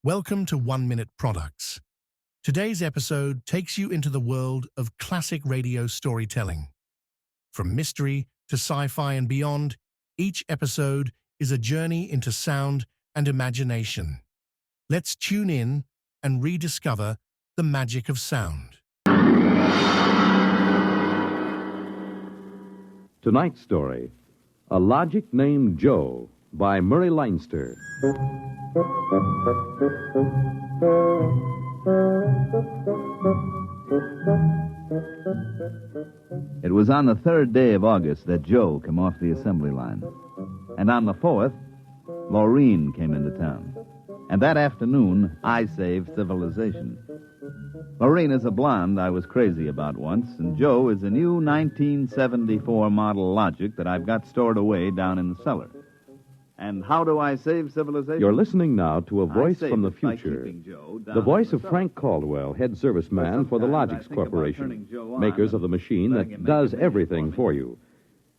Welcome to 1 Minute Products. Today's episode takes you into the world of classic radio storytelling. From mystery to sci-fi and beyond, each episode is a journey into sound and imagination. Let's tune in and rediscover the magic of sound. Tonight's story, A Logic Named Joe, by Murray Leinster. It was on the third day of August that Joe came off the assembly line. And on the fourth, Maureen came into town. And that afternoon, I saved civilization. Maureen is a blonde I was crazy about once, and Joe is a new 1974 model Logic that I've got stored away down in the cellar. And how do I save civilization? You're listening now to a voice from the by future. keeping Joe down The voice in of the Frank Caldwell, head serviceman for the Sometimes I Logix think about Corporation, turning Joe on makers of and the machine letting that him does make a video everything for me. for you.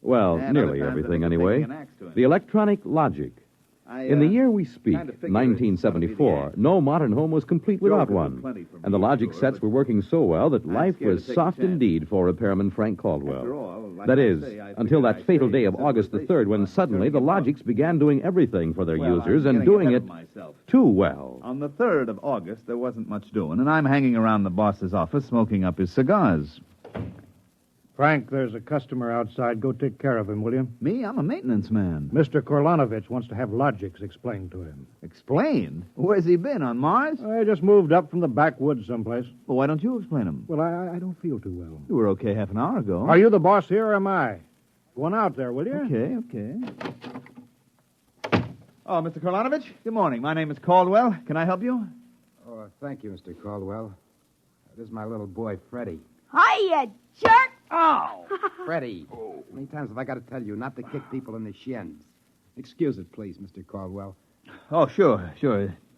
Well, And nearly other times I everything think of anyway. taking an axe to him. The electronic Logic. In the year we speak, kind of figured it's gonna be the 1974, axe. no modern home was complete without could do one. plenty for And the me, Logic sure, sets but were working so well that I'm life scared was to take a soft chance. indeed for repairman Frank After Caldwell. all, like That I is, say, I until figured that I'd fatal save day of August the 3rd when civilization suddenly the by turning Logics began doing everything for their Well, users I'm and getting doing ahead it of myself. too well. On the 3rd of August, there wasn't much doing, and I'm hanging around the boss's office smoking up his cigars. Frank, there's a customer outside. Go take care of him, will you? Me? I'm a maintenance man. Mr. Korlanovich wants to have Logics explained to him. Explain? Where's he been, on Mars? I just moved up from the backwoods someplace. Well, why don't you explain him? Well, I don't feel too well. You were okay half an hour ago. Are you the boss here or am I? Go on out there, will you? Okay. Oh, Mr. Korlanovich, good morning. My name is Caldwell. Can I help you? Oh, thank you, Mr. Caldwell. This is my little boy, Freddie. Hiya, jerk! Oh! Freddie, how many times have I got to tell you not to kick people in the shins? Excuse it, please, Mr. Caldwell. Oh, sure.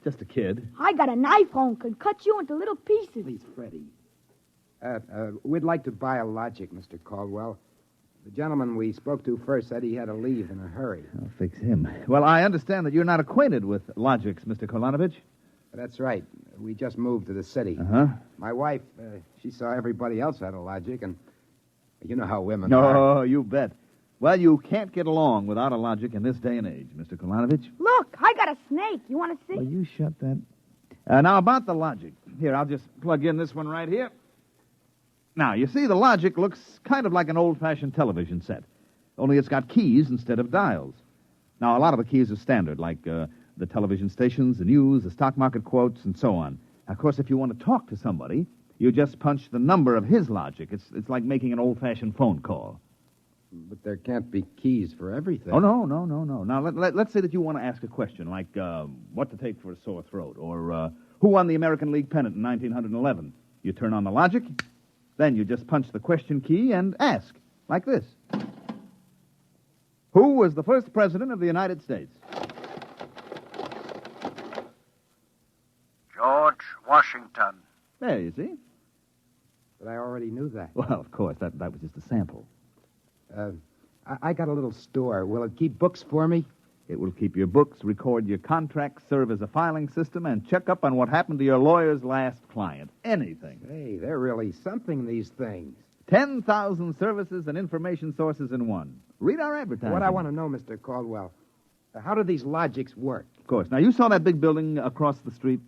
Just a kid. I got a knife home, could cut you into little pieces. Please, Freddie. We'd like to buy a Logic, Mr. Caldwell. The gentleman we spoke to first said he had to leave in a hurry. I'll fix him. Well, I understand that you're not acquainted with Logics, Mr. Korlanovich. That's right. We just moved to the city. Uh-huh. My wife, she saw everybody else had a Logic, and you know how women are. Oh, you bet. Well, you can't get along without a Logic in this day and age, Mr. Korlanovich. Look, I got a snake. You want to see? Well, you shut that. Now, about the Logic. Here, I'll just plug in this one right here. Now, you see, the Logic looks kind of like an old-fashioned television set, only it's got keys instead of dials. Now, a lot of the keys are standard, like the television stations, the news, the stock market quotes, and so on. Of course, if you want to talk to somebody, you just punch the number of his Logic. It's like making an old-fashioned phone call. But there can't be keys for everything. Oh, no. Now, let's say that you want to ask a question, like what to take for a sore throat, or who won the American League pennant in 1911. You turn on the Logic, then you just punch the question key and ask, like this. Who was the first president of the United States? George Washington. There, you see. But I already knew that. Well, of course, that was just a sample. I got a little store. Will it keep books for me? It will keep your books, record your contracts, serve as a filing system, and check up on what happened to your lawyer's last client. Anything. Hey, they're really something, these things. 10,000 services and information sources in one. Read our advertising. What I want to know, Mr. Caldwell, how do these Logics work? Of course. Now, you saw that big building across the street?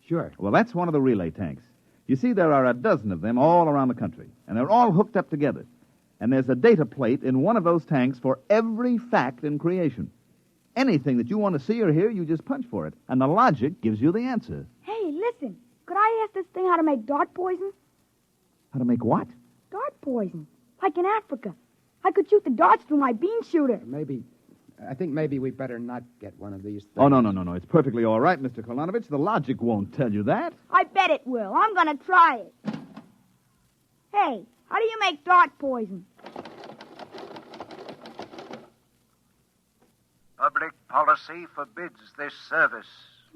Sure. Well, that's one of the relay tanks. You see, there are a dozen of them all around the country, and they're all hooked up together. And there's a data plate in one of those tanks for every fact in creation. Anything that you want to see or hear, you just punch for it, and the Logic gives you the answer. Hey, listen. Could I ask this thing how to make dart poison? How to make what? Dart poison. Like in Africa. I could shoot the darts through my bean shooter. I think maybe we better not get one of these things. Oh, no. It's perfectly all right, Mr. Korlanovich. The Logic won't tell you that. I bet it will. I'm going to try it. Hey, how do you make dart poison? Public policy forbids this service.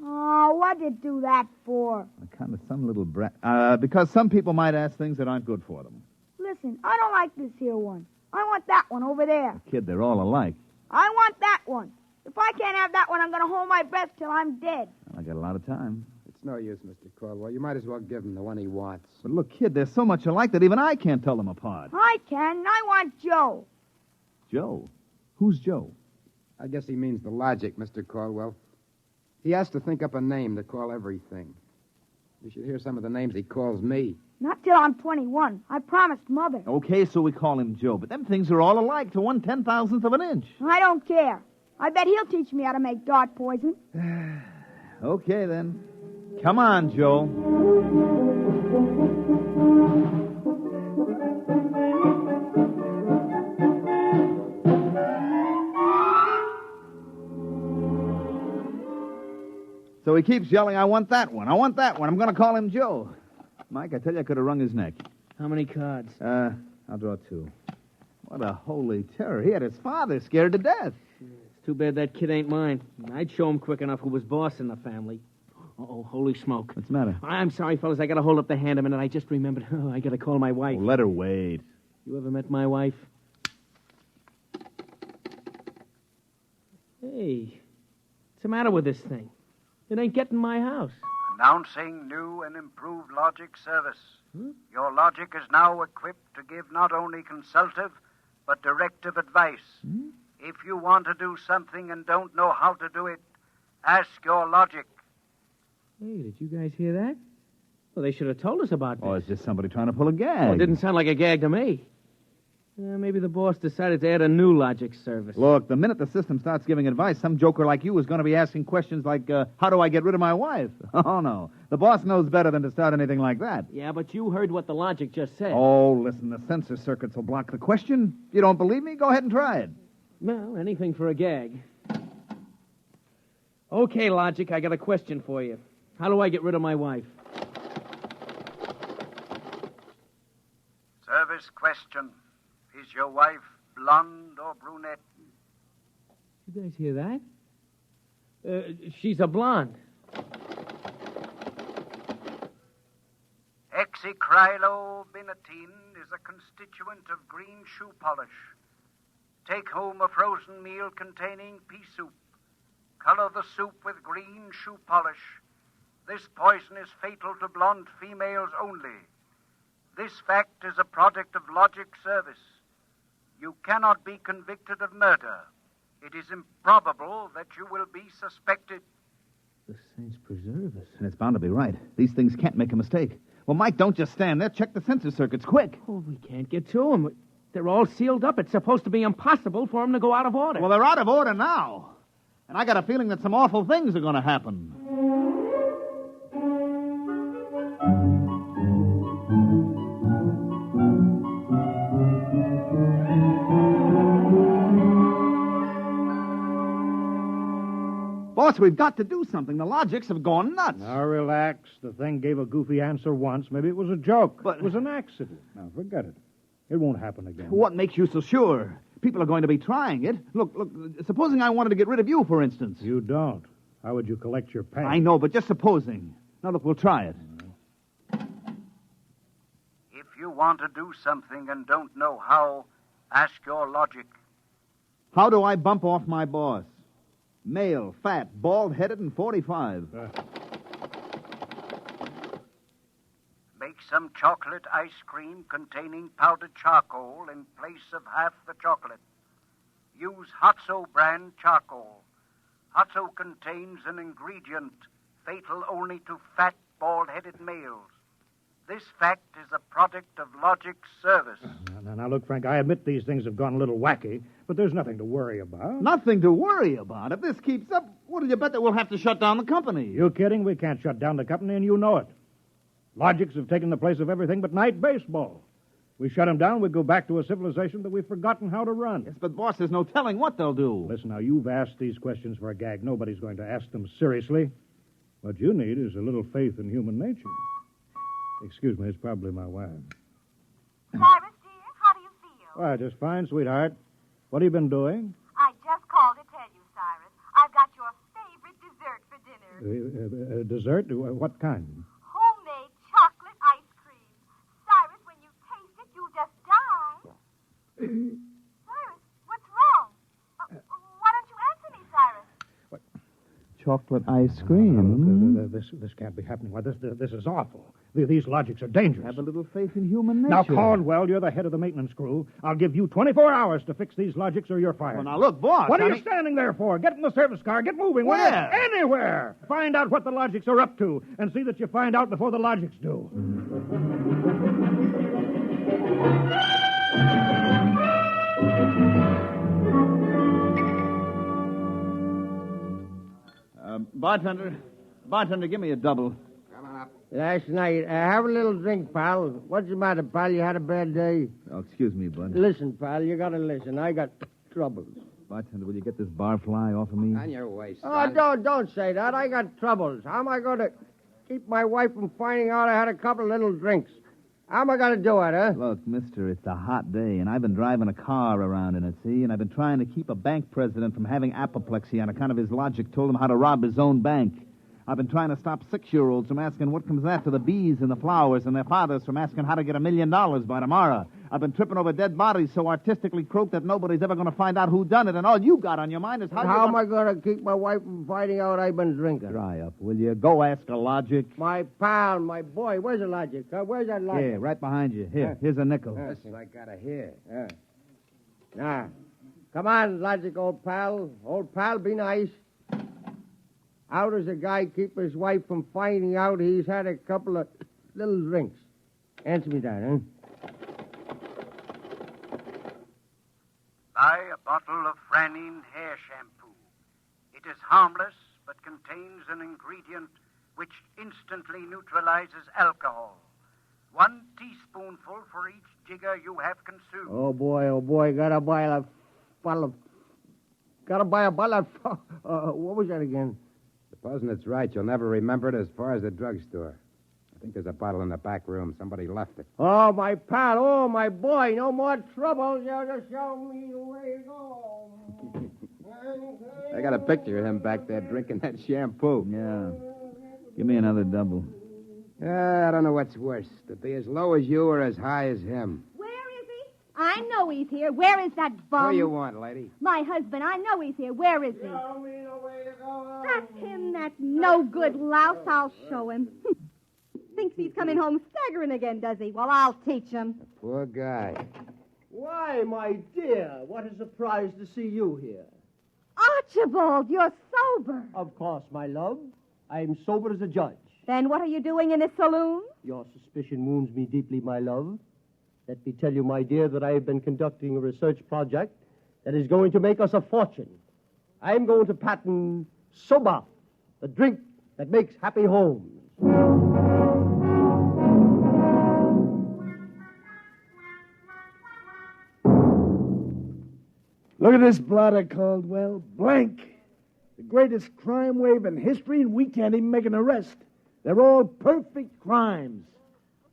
Oh, what'd it do that for? Kind of some little brat. Because some people might ask things that aren't good for them. Listen, I don't like this here one. I want that one over there. Kid, they're all alike. I want that one. If I can't have that one, I'm going to hold my breath till I'm dead. I got a lot of time. It's no use, Mr. Caldwell. You might as well give him the one he wants. But look, kid, they're so much alike that even I can't tell them apart. I can. I want Joe. Joe? Who's Joe? I guess he means the logic, Mr. Caldwell. He has to think up a name to call everything. You should hear some of the names he calls me. Not till I'm 21. I promised Mother. Okay, so we call him Joe, but them things are all alike to 1/10,000th of an inch. I don't care. I bet he'll teach me how to make dart poison. Okay, then. Come on, Joe. So he keeps yelling, I want that one. I want that one. I'm going to call him Joe. Mike, I tell you, I could have wrung his neck. How many cards? I'll draw 2. What a holy terror. He had his father scared to death. It's too bad that kid ain't mine. I'd show him quick enough who was boss in the family. Uh-oh, holy smoke. What's the matter? I'm sorry, fellas. I got to hold up the hand a minute. I just remembered. Oh, I got to call my wife. Oh, let her wait. You ever met my wife? Hey, what's the matter with this thing? It ain't getting my house. Announcing new and improved logic service. Your logic is now equipped to give not only consultative, but directive advice. If you want to do something and don't know how to do it, ask your logic. Hey, did you guys hear that? Well, they should have told us about this. Oh, it's just somebody trying to pull a gag. Well, it didn't sound like a gag to me. Maybe the boss decided to add a new logic service. Look, the minute the system starts giving advice, some joker like you is going to be asking questions like, how do I get rid of my wife? Oh, no. The boss knows better than to start anything like that. Yeah, but you heard what the logic just said. Oh, listen, the censor circuits will block the question. If you don't believe me, go ahead and try it. Well, anything for a gag. Okay, logic, I got a question for you. How do I get rid of my wife? Service question. Is your wife blonde or brunette? You guys hear that? She's a blonde. Hexacrylobinatine is a constituent of green shoe polish. Take home a frozen meal containing pea soup. Color the soup with green shoe polish. This poison is fatal to blonde females only. This fact is a product of logic service. You cannot be convicted of murder. It is improbable that you will be suspected. The saints preserve us. And it's bound to be right. These things can't make a mistake. Well, Mike, don't just stand there. Check the censor circuits, quick. Oh, we can't get to them. They're all sealed up. It's supposed to be impossible for them to go out of order. Well, they're out of order now. And I got a feeling that some awful things are going to happen. Boss, we've got to do something. The logics have gone nuts. Now, relax. The thing gave a goofy answer once. Maybe it was a joke. But it was an accident. Now, forget it. It won't happen again. What makes you so sure? People are going to be trying it. Look, supposing I wanted to get rid of you, for instance. You don't. How would you collect your pay? I know, but just supposing. Now, look, we'll try it. If you want to do something and don't know how, ask your logic. How do I bump off my boss? Male, fat, bald-headed, and 45. Make some chocolate ice cream containing powdered charcoal in place of half the chocolate. Use Hotso brand charcoal. Hotso contains an ingredient fatal only to fat, bald-headed males. This fact is a product of logic service. Now, look, Frank, I admit these things have gone a little wacky, but there's nothing to worry about. Nothing to worry about. If this keeps up, what'll you bet that we'll have to shut down the company? You kidding? We can't shut down the company, and you know it. Logics have taken the place of everything but night baseball. We shut them down, we go back to a civilization that we've forgotten how to run. Yes, but, boss, there's no telling what they'll do. Listen, now, you've asked these questions for a gag. Nobody's going to ask them seriously. What you need is a little faith in human nature. Excuse me, it's probably my wife. Cyrus, dear, how do you feel? Why, just fine, sweetheart. What have you been doing? I just called to tell you, Cyrus. I've got your favorite dessert for dinner. Dessert? What kind? Homemade chocolate ice cream. Cyrus, when you taste it, you'll just die. Cyrus, what's wrong? Why don't you answer me, Cyrus? chocolate ice cream. This can't be happening. Why, this is awful. These logics are dangerous. Have a little faith in human nature. Now, Caldwell, you're the head of the maintenance crew. I'll give you 24 hours to fix these logics or you're fired. Well, now, look, boss. What are you standing there for? Get in the service car. Get moving. Where? Anywhere. Find out what the logics are up to and see that you find out before the logics do. Bartender, give me a double. Coming up. Last night, have a little drink, pal. What's the matter, pal? You had a bad day? Oh, excuse me, bud. Listen, pal, you gotta listen. I got troubles. Bartender, will you get this barfly off of me? On your way, Oh, son. don't say that. I got troubles. How am I going to keep my wife from finding out I had a couple of little drinks? How am I going to do it, huh? Look, mister, it's a hot day, and I've been driving a car around in it, see? And I've been trying to keep a bank president from having apoplexy on account of his logic told him how to rob his own bank. I've been trying to stop 6-year-olds from asking what comes after the bees and the flowers and their fathers from asking how to get $1 million by tomorrow. I've been tripping over dead bodies so artistically croaked that nobody's ever going to find out who done it, and all you got on your mind is How am I going to keep my wife from finding out I've been drinking? Dry up, will you? Go ask a logic. My pal, my boy, where's the logic? Where's that logic? Here, right behind you. Here, here's a nickel. Listen, I gotta hear. Now, come on, logic, old pal. Old pal, be nice. How does a guy keep his wife from finding out he's had a couple of little drinks? Answer me that, huh? Buy a bottle of Franine hair shampoo. It is harmless, but contains an ingredient which instantly neutralizes alcohol. 1 teaspoonful for each jigger you have consumed. Oh, boy, gotta buy a bottle of... what was that again? Supposing it's right, you'll never remember it as far as the drugstore. I think there's a bottle in the back room. Somebody left it. Oh, my pal, oh, my boy, no more trouble. You just show me the way to go. I got a picture of him back there drinking that shampoo. Yeah. Give me another double. I don't know what's worse, to be as low as you or as high as him. Where is he? I know he's here. Where is that bum? Who you want, lady? My husband. I know he's here. Where is he? Show me the way to go. That's him, that no-good louse. I'll show him. Thinks he's coming home staggering again, does he? Well, I'll teach him. Poor guy. Why, my dear, what a surprise to see you here. Archibald, you're sober. Of course, my love. I'm sober as a judge. Then what are you doing in this saloon? Your suspicion wounds me deeply, my love. Let me tell you, my dear, that I have been conducting a research project that is going to make us a fortune. I'm going to patent Soba, the drink that makes happy homes. Look at this blotter, Caldwell. Blank. The greatest crime wave in history, and we can't even make an arrest. They're all perfect crimes.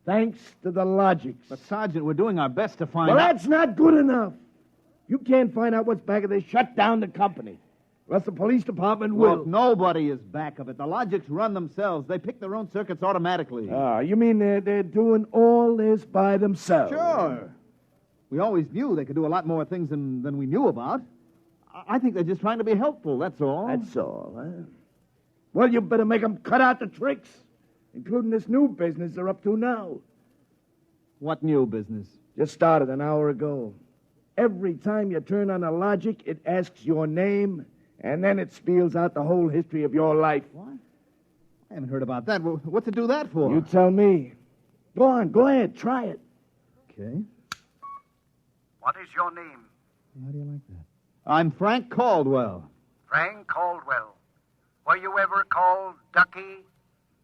Thanks to the logics. But, Sergeant, we're doing our best to find Well, out. that's not good enough. You can't find out what's back of this. Shut down the company. Or else the police department will. Look, nobody is back of it. The logics run themselves. They pick their own circuits automatically. You mean they're doing all this by themselves? Sure. We always knew they could do a lot more things than we knew about. I think they're just trying to be helpful, that's all. That's all, huh? Well, you better make them cut out the tricks, including this new business they're up to now. What new business? Just started an hour ago. Every time you turn on a logic, it asks your name, and then it spells out the whole history of your life. What? I haven't heard about that. What's it do that for? You tell me. Go on, go ahead, try it. Okay. What is your name? How do you like that? I'm Frank Caldwell. Frank Caldwell. Were you ever called Ducky?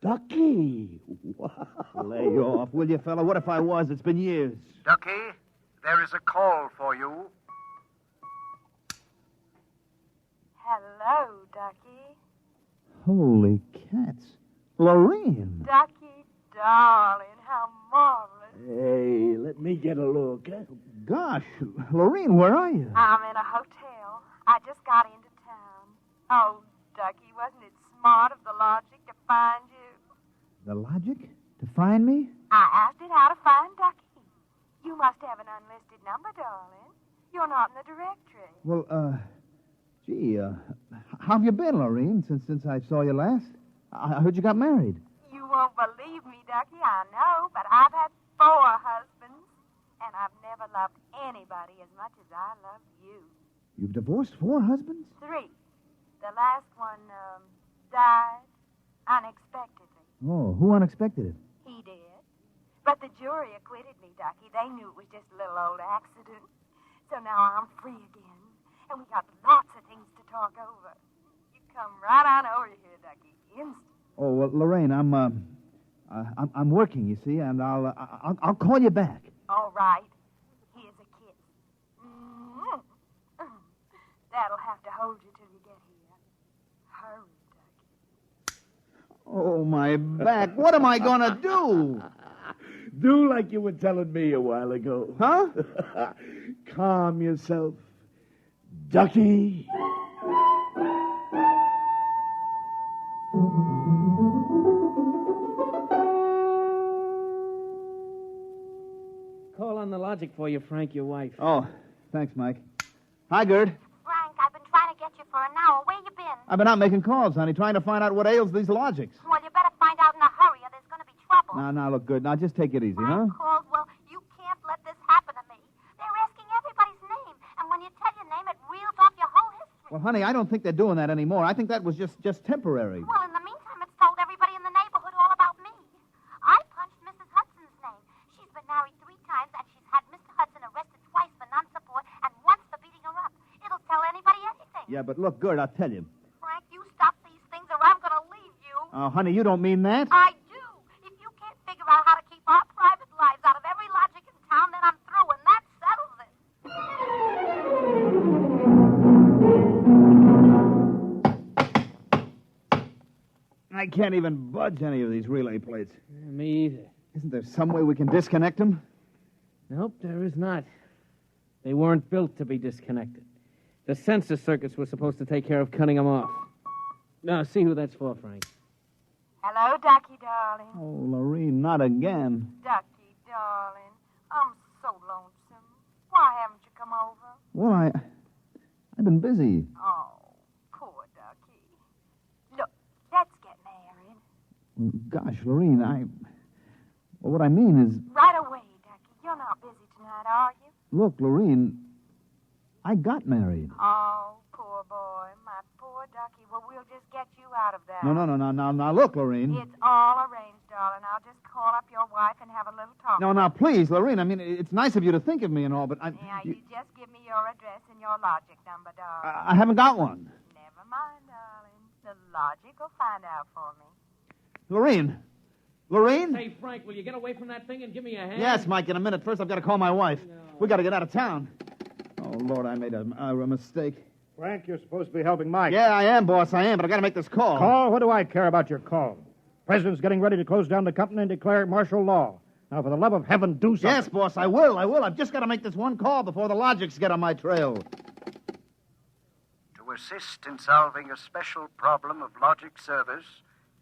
Ducky? Wow. Lay off, will you, fella? What if I was? It's been years. Ducky, there is a call for you. Hello, Ducky. Holy cats. Lorene. Ducky, darling, how marvelous. Hey, let me get a look. Huh? Gosh, Lorene, where are you? I'm in a hotel. I just got into town. Oh, Ducky, wasn't it smart of the logic to find you? The logic? To find me? I asked it how to find Ducky. You must have an unlisted number, darling. You're not in the directory. Well, gee, how have you been, Lorene, since I saw you last? I heard you got married. You won't believe me, Ducky, I know, but I've had 4 husbands, and I've never loved anybody as much as I love you. You've divorced 4 husbands? 3. The last one, died unexpectedly. Oh, who unexpected it? He did. But the jury acquitted me, Ducky. They knew it was just a little old accident. So now I'm free again, and we got lots of things to talk over. You come right on over here, Ducky, instant. Oh, well, Lorraine, I'm working, you see, and I'll call you back. All right. Here's a kiss. Mm-hmm. That'll have to hold you till you get here. Hurry, Ducky. Oh, my back. What am I going to do? Do like you were telling me a while ago. Huh? Calm yourself. Ducky. Call on the logic for you, Frank, your wife. Oh, thanks, Mike. Hi, Gerd. Frank, I've been trying to get you for an hour. Where you been? I've been out making calls, honey, trying to find out what ails these logics. Well, you better find out in a hurry or there's going to be trouble. Now, look, good. Now, just take it easy, huh? Caldwell, you can't let this happen to me. They're asking everybody's name, and when you tell your name, it reels off your whole history. Well, honey, I don't think they're doing that anymore. I think that was just temporary. Well, in the meantime, it's told everybody in the neighborhood all about me. I punched Mrs. Hudson's name. She's been married 3 times, and she's had Mr. Hudson arrested twice for non-support and once for beating her up. It'll tell anybody anything. Yeah, but look, Gerd, I'll tell you. Frank, you stop these things or I'm going to leave you. Oh, honey, you don't mean that? I do. If you can't figure out how to keep our private lives out of every logic in town, then I'm through, and that settles it. I can't even budge any of these relay plates. Me either. Isn't there some way we can disconnect them? Nope, there is not. They weren't built to be disconnected. The sensor circuits were supposed to take care of cutting them off. Now, see who that's for, Frank. Hello, Ducky, darling. Oh, Lorene, not again. Ducky, darling. I'm so lonesome. Why haven't you come over? Well, I've been busy. Oh, poor Ducky. Look, let's get married. Gosh, Lorene, well, what I mean is... Right away, Ducky. You're not busy tonight, are you? Look, Lorene, I got married. Oh, poor boy. My poor Ducky. Well, we'll just get you out of that. No, now, look, Lorene. It's all arranged, darling. I'll just call up your wife and have a little talk. No, now, please, Lorene, I mean, it's nice of you to think of me and all, but Now, you just give me your address and your logic number, darling. I haven't got one. Never mind, darling. The logic will find out for me. Lorene? Lorene? Hey, Frank, will you get away from that thing and give me a hand? Yes, Mike, in a minute. First, I've got to call my wife. No. We got to get out of town. Oh, Lord, I made a mistake. Frank, you're supposed to be helping Mike. Yeah, I am, boss, I am, but I got to make this call. Call? What do I care about your call? President's getting ready to close down the company and declare martial law. Now, for the love of heaven, do something. Yes, boss, I will. I've just got to make this one call before the logics get on my trail. To assist in solving a special problem of logic service,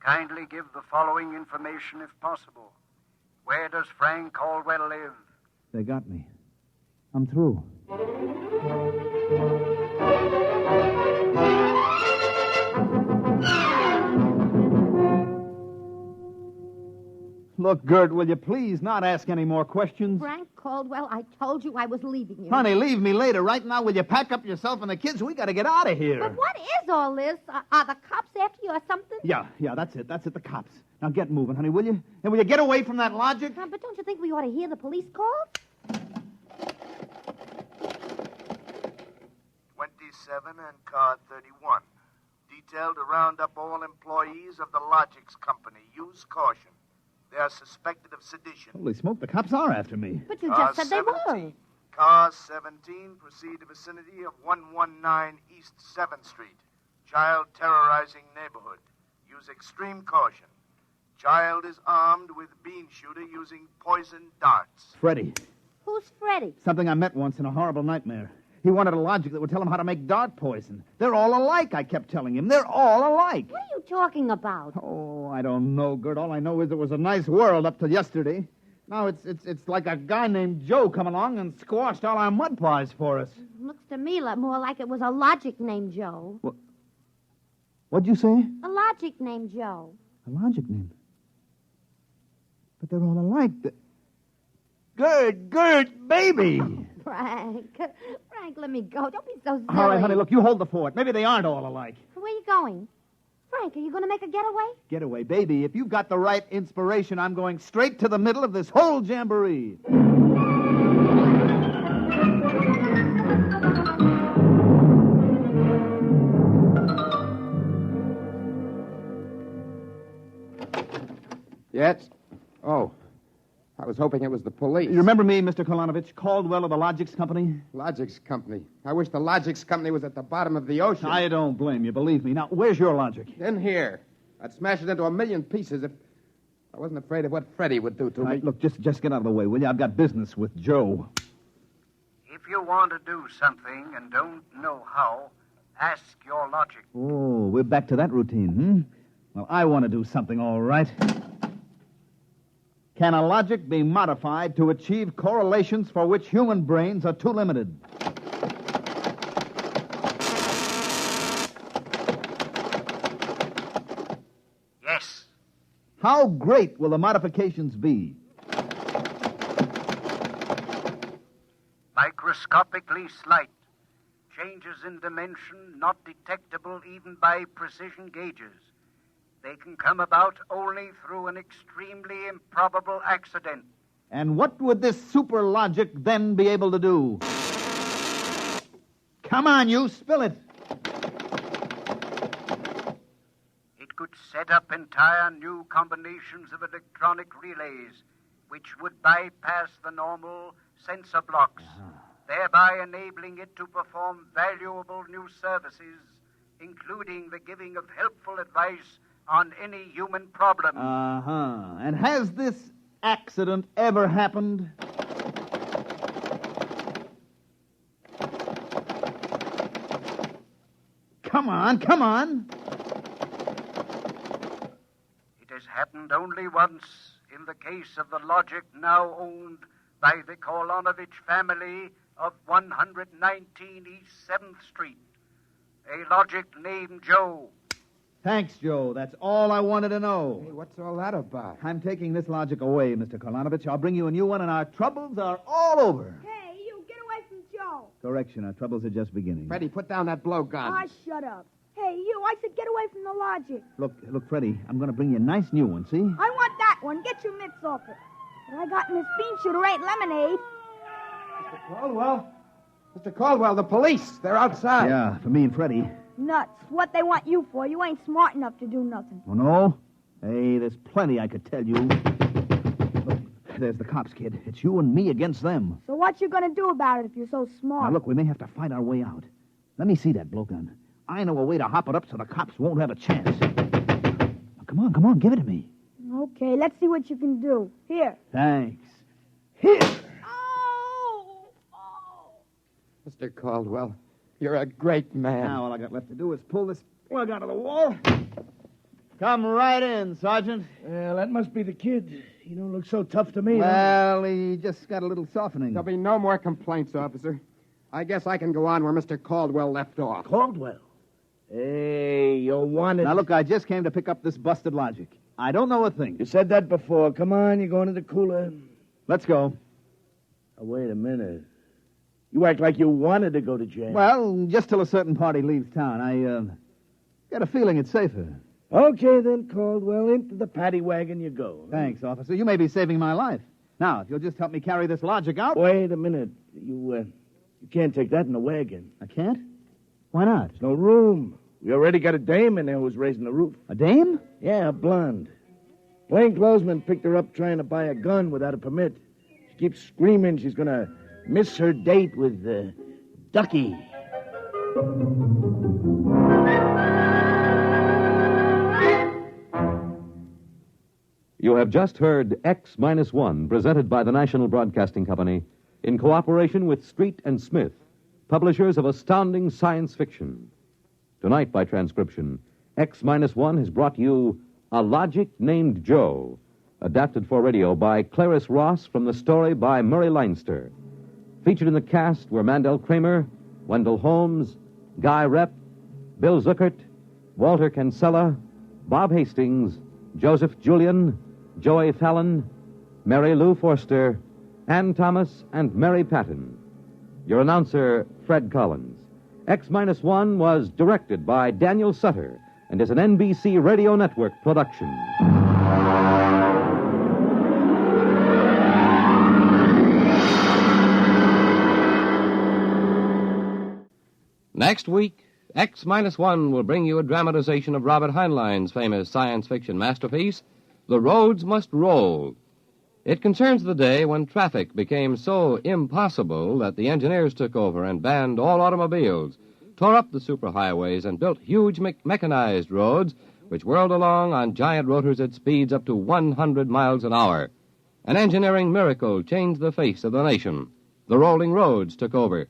kindly give the following information if possible. Where does Frank Caldwell live? They got me. I'm through. Look, Gert, will you please not ask any more questions? Frank Caldwell, I told you I was leaving you. Honey, leave me later. Right now, will you pack up yourself and the kids? We got to get out of here. But what is all this? Are the cops after you or something? Yeah, that's it, the cops. Now get moving, honey, will you? And will you get away from that logic? But don't you think we ought to hear the police call? 27 and car 31. Detailed to round up all employees of the Logics Company. Use caution. They are suspected of sedition. Holy smoke, the cops are after me. But you just said 17. they were. Car 17, proceed to vicinity of 119 East 7th Street. Child terrorizing neighborhood. Use extreme caution. Child is armed with bean shooter using poison darts. Freddie. Who's Freddie? Something I met once in a horrible nightmare. He wanted a logic that would tell him how to make dart poison. They're all alike, I kept telling him. They're all alike. What are you talking about? Oh, I don't know, Gert. All I know is it was a nice world up till yesterday. Now it's like a guy named Joe come along and squashed all our mud pies for us. Looks to me more like it was a logic named Joe. What'd you say? A logic named Joe. A logic name. But they're all alike. Good, baby. Frank. Frank, let me go. Don't be so silly. All right, honey, look, you hold the fort. Maybe they aren't all alike. Where are you going? Frank, are you going to make a getaway? Getaway, baby. If you've got the right inspiration, I'm going straight to the middle of this whole jamboree. Yes? Oh, I was hoping it was the police. You remember me, Mr. Kolonovich, Caldwell of the Logics Company? Logics Company. I wish the Logics Company was at the bottom of the ocean. I don't blame you, believe me. Now, where's your logic? In here. I'd smash it into 1,000,000 pieces if I wasn't afraid of what Freddie would do to me. Look, just get out of the way, will you? I've got business with Joe. If you want to do something and don't know how, ask your logic. Oh, we're back to that routine, Well, I want to do something, all right. Can a logic be modified to achieve correlations for which human brains are too limited? Yes. How great will the modifications be? Microscopically slight. Changes in dimension not detectable even by precision gauges. They can come about only through an extremely improbable accident. And what would this super logic then be able to do? Come on, you, spill it. It could set up entire new combinations of electronic relays, which would bypass the normal sensor blocks, thereby enabling it to perform valuable new services, including the giving of helpful advice on any human problem. And has this accident ever happened? Come on. It has happened only once in the case of the logic now owned by the Kolonovich family of 119 East 7th Street. A logic named Joe. Thanks, Joe. That's all I wanted to know. Hey, what's all that about? I'm taking this logic away, Mr. Kolonovich. I'll bring you a new one, and our troubles are all over. Hey, you, get away from Joe. Correction, our troubles are just beginning. Freddie, put down that blowgun. Ah, shut up. Hey, you, I said get away from the logic. Look, Freddie, I'm going to bring you a nice new one, see? I want that one. Get your mitts off it. What I got in this bean shooter ain't lemonade. Mr. Caldwell? Mr. Caldwell, the police. They're outside. Yeah, for me and Freddie. Nuts. What they want you for? You ain't smart enough to do nothing. Oh, no? Hey, there's plenty I could tell you. Look, there's the cops, kid. It's you and me against them. So what you gonna do about it if you're so smart? Now, look, we may have to fight our way out. Let me see that blowgun. I know a way to hop it up so the cops won't have a chance. Now, come on, give it to me. Okay, let's see what you can do. Here. Thanks. Here! Mr. Caldwell, you're a great man. Now, all I got left to do is pull this plug out of the wall. Come right in, Sergeant. Well, that must be the kid. He don't look so tough to me. Well, he just got a little softening. There'll be no more complaints, officer. I guess I can go on where Mr. Caldwell left off. Caldwell? Hey, you wanted... Now, look, I just came to pick up this busted logic. I don't know a thing. You said that before. Come on, you're going to the cooler. Let's go. Oh, wait a minute. You act like you wanted to go to jail. Well, just till a certain party leaves town. I got a feeling it's safer. Okay, then, Caldwell. Into the paddy wagon you go. Thanks, officer. You may be saving my life. Now, if you'll just help me carry this logic out... Wait a minute. You can't take that in the wagon. I can't? Why not? There's no room. We already got a dame in there who's raising the roof. A dame? Yeah, a blonde. Plainclothesman picked her up trying to buy a gun without a permit. She keeps screaming she's going to miss her date with Ducky. You have just heard X-1, presented by the National Broadcasting Company in cooperation with Street and Smith, publishers of astounding science fiction. Tonight, by transcription, X-1 has brought you A Logic Named Joe, adapted for radio by Clarice Ross from the story by Murray Leinster. Featured in the cast were Mandel Kramer, Wendell Holmes, Guy Rep, Bill Zuckert, Walter Kinsella, Bob Hastings, Joseph Julian, Joey Fallon, Mary Lou Forster, Ann Thomas, and Mary Patton. Your announcer, Fred Collins. X-1 was directed by Daniel Sutter and is an NBC Radio Network production. Next week, X-1 will bring you a dramatization of Robert Heinlein's famous science fiction masterpiece, The Roads Must Roll. It concerns the day when traffic became so impossible that the engineers took over and banned all automobiles, tore up the superhighways, and built huge mechanized roads which whirled along on giant rotors at speeds up to 100 miles an hour. An engineering miracle changed the face of the nation. The rolling roads took over.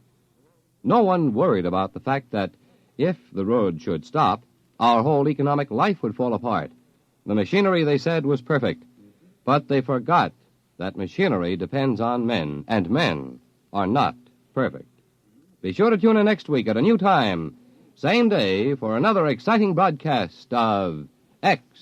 No one worried about the fact that if the road should stop, our whole economic life would fall apart. The machinery, they said, was perfect. But they forgot that machinery depends on men, and men are not perfect. Be sure to tune in next week at a new time, same day, for another exciting broadcast of X-1.